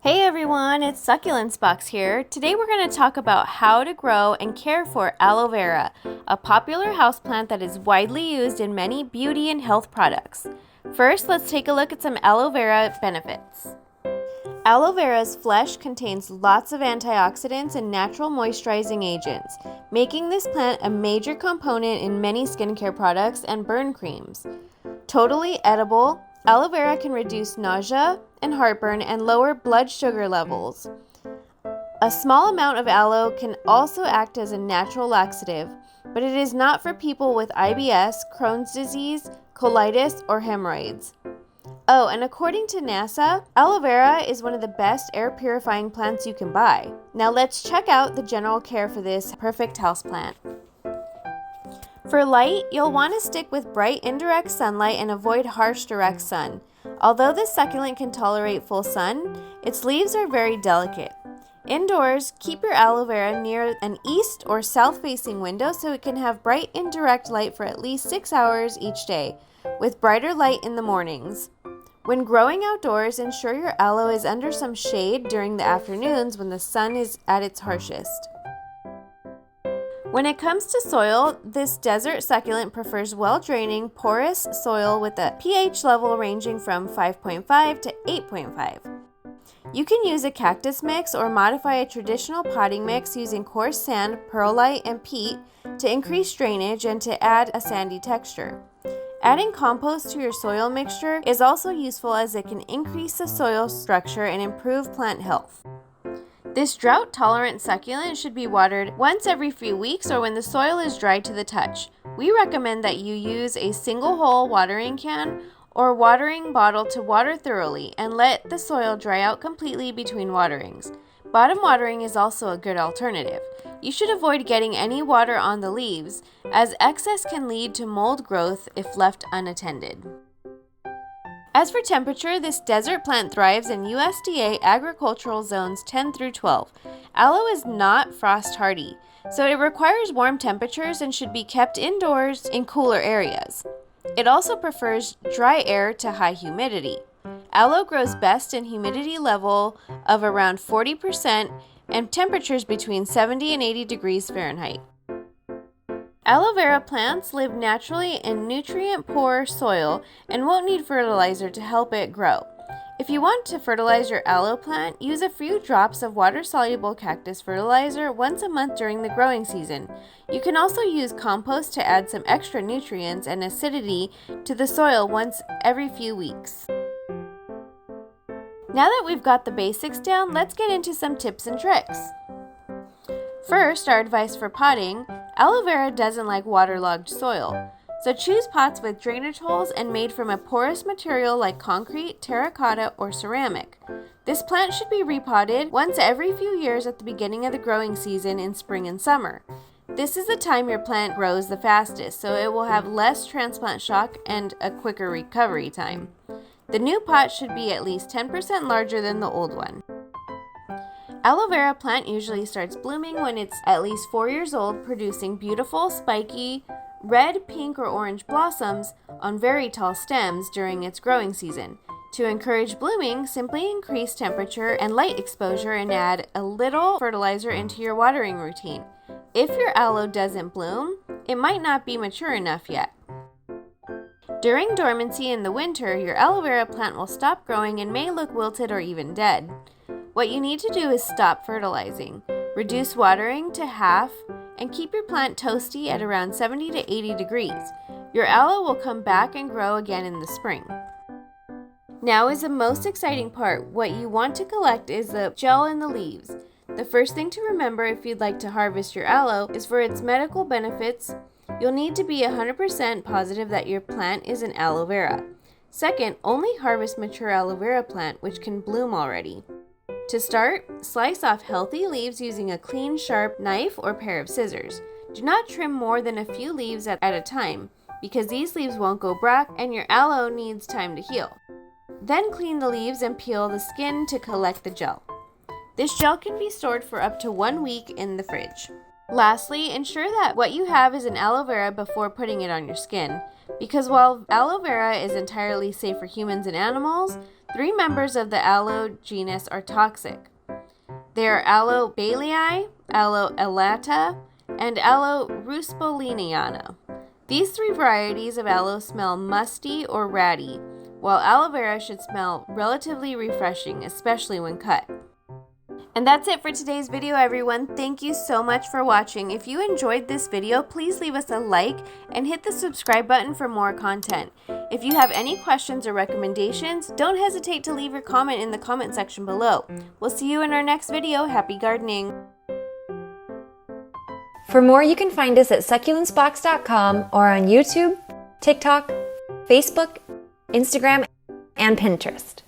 Hey everyone, it's Succulents Box here. Today we're going to talk about how to grow and care for aloe vera, a popular houseplant that is widely used in many beauty and health products. First, let's take a look at some aloe vera benefits. Aloe vera's flesh contains lots of antioxidants and natural moisturizing agents, making this plant a major component in many skincare products and burn creams. Totally edible, aloe vera can reduce nausea and heartburn and lower blood sugar levels. A small amount of aloe can also act as a natural laxative, but it is not for people with IBS, Crohn's disease, colitis, or hemorrhoids. Oh, and according to NASA, aloe vera is one of the best air purifying plants you can buy. Now let's check out the general care for this perfect houseplant. For light, you'll want to stick with bright indirect sunlight and avoid harsh direct sun. Although this succulent can tolerate full sun, its leaves are very delicate. Indoors, keep your aloe vera near an east or south-facing window so it can have bright indirect light for at least 6 hours each day, with brighter light in the mornings. When growing outdoors, ensure your aloe is under some shade during the afternoons when the sun is at its harshest. When it comes to soil, this desert succulent prefers well-draining, porous soil with a pH level ranging from 5.5 to 8.5. You can use a cactus mix or modify a traditional potting mix using coarse sand, perlite, and peat to increase drainage and to add a sandy texture. Adding compost to your soil mixture is also useful as it can increase the soil structure and improve plant health. This drought-tolerant succulent should be watered once every few weeks or when the soil is dry to the touch. We recommend that you use a single-hole watering can or watering bottle to water thoroughly and let the soil dry out completely between waterings. Bottom watering is also a good alternative. You should avoid getting any water on the leaves, as excess can lead to mold growth if left unattended. As for temperature, this desert plant thrives in USDA agricultural zones 10 through 12. Aloe is not frost hardy, so it requires warm temperatures and should be kept indoors in cooler areas. It also prefers dry air to high humidity. Aloe grows best in humidity level of around 40% and temperatures between 70 and 80 degrees Fahrenheit. Aloe vera plants live naturally in nutrient-poor soil and won't need fertilizer to help it grow. If you want to fertilize your aloe plant, use a few drops of water-soluble cactus fertilizer once a month during the growing season. You can also use compost to add some extra nutrients and acidity to the soil once every few weeks. Now that we've got the basics down, let's get into some tips and tricks. First, our advice for potting: aloe vera doesn't like waterlogged soil, so choose pots with drainage holes and made from a porous material like concrete, terracotta, or ceramic. This plant should be repotted once every few years at the beginning of the growing season in spring and summer. This is the time your plant grows the fastest, so it will have less transplant shock and a quicker recovery time. The new pot should be at least 10% larger than the old one. Aloe vera plant usually starts blooming when it's at least 4 years old, producing beautiful, spiky, red, pink, or orange blossoms on very tall stems during its growing season. To encourage blooming, simply increase temperature and light exposure and add a little fertilizer into your watering routine. If your aloe doesn't bloom, it might not be mature enough yet. During dormancy in the winter, your aloe vera plant will stop growing and may look wilted or even dead. What you need to do is stop fertilizing, reduce watering to half, and keep your plant toasty at around 70 to 80 degrees. Your aloe will come back and grow again in the spring. Now is the most exciting part. What you want to collect is the gel in the leaves. The first thing to remember if you'd like to harvest your aloe is for its medical benefits. You'll need to be 100% positive that your plant is an aloe vera. Second, only harvest mature aloe vera plant which can bloom already. To start, slice off healthy leaves using a clean, sharp knife or pair of scissors. Do not trim more than a few leaves at a time, because these leaves won't go black and your aloe needs time to heal. Then clean the leaves and peel the skin to collect the gel. This gel can be stored for up to 1 week in the fridge. Lastly, ensure that what you have is an aloe vera before putting it on your skin, because while aloe vera is entirely safe for humans and animals, Three members of the aloe genus are toxic. They are Aloe bailey, Aloe elata, and Aloe ruspoliniana. These three varieties of aloe smell musty or ratty, while aloe vera should smell relatively refreshing, especially when cut. And that's it for today's video, everyone. Thank you so much for watching. If you enjoyed this video, please leave us a like and hit the subscribe button for more content. If you have any questions or recommendations, don't hesitate to leave your comment in the comment section below. We'll see you in our next video. Happy gardening! For more, you can find us at succulentsbox.com or on YouTube, TikTok, Facebook, Instagram, and Pinterest.